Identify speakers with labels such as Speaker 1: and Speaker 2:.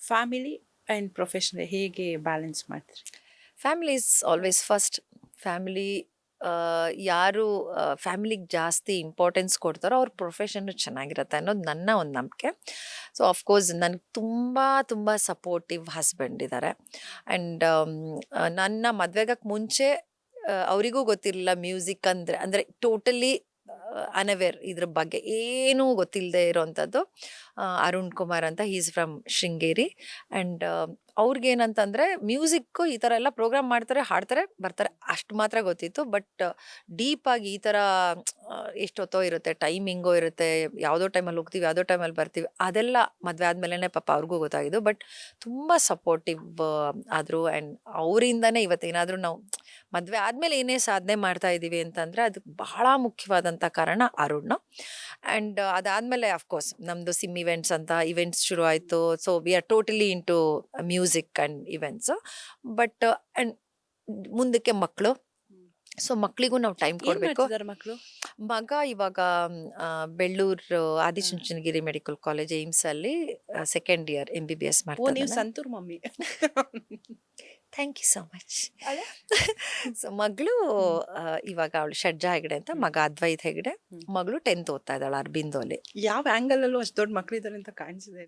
Speaker 1: Family and professional ಹೇಗೆ balance ಮಾಡ್ತೀರಿ?
Speaker 2: Family is always first. Family ಯಾರು ಫ್ಯಾಮಿಲಿಗೆ ಜಾಸ್ತಿ ಇಂಪಾರ್ಟೆನ್ಸ್ ಕೊಡ್ತಾರೋ ಅವ್ರ ಪ್ರೊಫೆಷನ್ನು ಚೆನ್ನಾಗಿರುತ್ತೆ ಅನ್ನೋದು ನನ್ನ ಒಂದು ನಂಬಿಕೆ. ಸೊ ಅಫ್ಕೋರ್ಸ್ ನನಗೆ ತುಂಬ ತುಂಬ ಸಪೋರ್ಟಿವ್ ಹಸ್ಬೆಂಡ್ ಇದ್ದಾರೆ. ಆ್ಯಂಡ್ ನನ್ನ ಮದುವೆಗಕ್ಕೆ ಮುಂಚೆ ಅವರಿಗೂ ಗೊತ್ತಿರಲಿಲ್ಲ ಮ್ಯೂಸಿಕ್ ಅಂದರೆ ಟೋಟಲಿ ಅನವೇರ್ ಇದ್ರ ಬಗ್ಗೆ ಏನೂ ಗೊತ್ತಿಲ್ಲದೆ ಇರೋವಂಥದ್ದು. ಅರುಣ್ ಕುಮಾರ್ ಅಂತ, ಈಸ್ ಫ್ರಮ್ ಶೃಂಗೇರಿ. ಆ್ಯಂಡ್ ಅವ್ರಿಗೇನಂತಂದರೆ ಮ್ಯೂಸಿಕ್ಕು ಈ ಥರ ಎಲ್ಲ ಪ್ರೋಗ್ರಾಮ್ ಮಾಡ್ತಾರೆ, ಹಾಡ್ತಾರೆ, ಬರ್ತಾರೆ, ಅಷ್ಟು ಮಾತ್ರ ಗೊತ್ತಿತ್ತು. ಬಟ್ ಡೀಪಾಗಿ ಈ ಥರ ಎಷ್ಟೊತ್ತೋ ಇರುತ್ತೆ, ಟೈಮಿಂಗೋ ಇರುತ್ತೆ, ಯಾವುದೋ ಟೈಮಲ್ಲಿ ಹೋಗ್ತೀವಿ, ಯಾವುದೋ ಟೈಮಲ್ಲಿ ಬರ್ತೀವಿ, ಅದೆಲ್ಲ ಮದುವೆ ಆದಮೇಲೆ ಪಾಪ ಅವ್ರಿಗೂ ಗೊತ್ತಾಗಿದ್ದು. ಬಟ್ ತುಂಬ ಸಪೋರ್ಟಿವ್ ಆದರು. ಆ್ಯಂಡ್ ಅವರಿಂದನೇ ಇವತ್ತೇನಾದರೂ ನಾವು ಮದುವೆ ಆದಮೇಲೆ ಏನೇ ಸಾಧನೆ ಮಾಡ್ತಾ ಇದ್ದೀವಿ ಅಂತಂದರೆ ಅದಕ್ಕೆ ಬಹಳ ಮುಖ್ಯವಾದಂಥ ಕಾರಣ ಅರುಣ್. ಆ್ಯಂಡ್ ಅದಾದಮೇಲೆ ಅಫ್ಕೋರ್ಸ್ ನಮ್ಮದು ಸಿಮ್ ಇವೆಂಟ್ಸ್ ಅಂತ ಇವೆಂಟ್ಸ್ ಶುರು ಆಯಿತು. So we are totally into music and events. But and ಮುಂದಕ್ಕೆ ಮಕ್ಕಳು. ಸೊ ಮಕ್ಕಳಿಗೂ ನಾವು ಟೈಮ್
Speaker 1: ಏನ್
Speaker 2: ಕೊಡಬೇಕು.
Speaker 1: ಮಾಡ್ತಿದ್ದಾರೆ ಮಕ್ಕಳು?
Speaker 2: ಮಗ ಇವಾಗ ಬೆಳ್ಳೂರು ಆದಿಚುಂಚನಗಿರಿ ಮೆಡಿಕಲ್ ಕಾಲೇಜ್ ಏಮ್ಸಲ್ಲಿ ಸೆಕೆಂಡ್ ಇಯರ್ MBBS
Speaker 1: ಓ, ನೀವು
Speaker 2: ಮಾಡ್ತಾನೆ.
Speaker 1: Santoor mummy.
Speaker 2: Thank you so much.
Speaker 1: ಅಲ್ಲ?
Speaker 2: ಸೊ ಮಗಳು ಇವಾಗ ಅವಳು ಷಡ್ಜಾ ಹೆಗಡೆ ಅಂತ, ಮಗ ಅದ್ವೈತ್ ಹೆಗಡೆ. ಮಗಳು 10th ಓದ್ತಾ ಇದ್ದಾಳೆ ಅರ್ಬಿಂದೋಲಿ.
Speaker 1: ಯಾವ ಆಂಗಲ್ ಅಲ್ಲೂ ಅಷ್ಟು ದೊಡ್ಡ ಮಕ್ಕಳಿದ್ದಾರೆ ಅಂತ ಕಾಣಿಸಿದೆ.